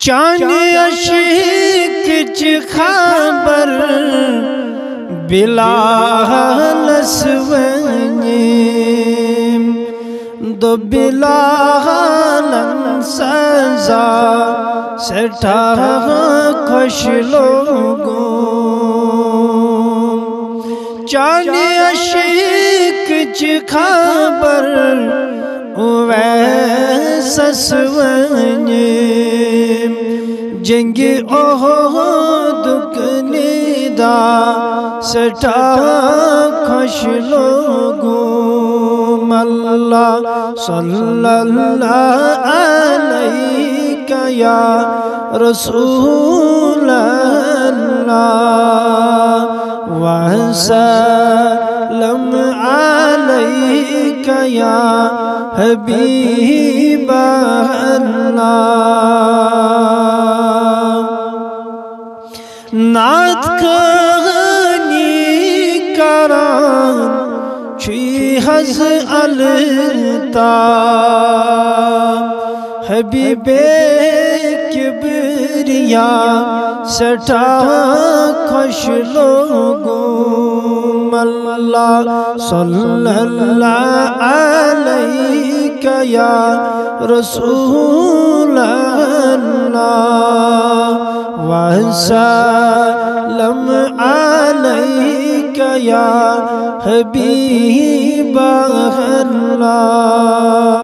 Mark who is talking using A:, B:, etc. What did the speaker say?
A: چاند عشق چ خبر بلال سونیم دو بلال سزا سٹھا خوش لوگوں چاند عشق چ خبر اویس سونیم جنگ احد کنیدا سٹھا خوش لوگوں اللہ صلی اللہ علیہ یا رسول اللہ وسلم علیک یا حبیب اللہ نعت کہانی کران چی حز الطاف حبیب کبریا سٹھا خوش لوگوں اللہ صلی اللہ علیہ یا رسول اللہ وسلم علیک یا حبیب اللہ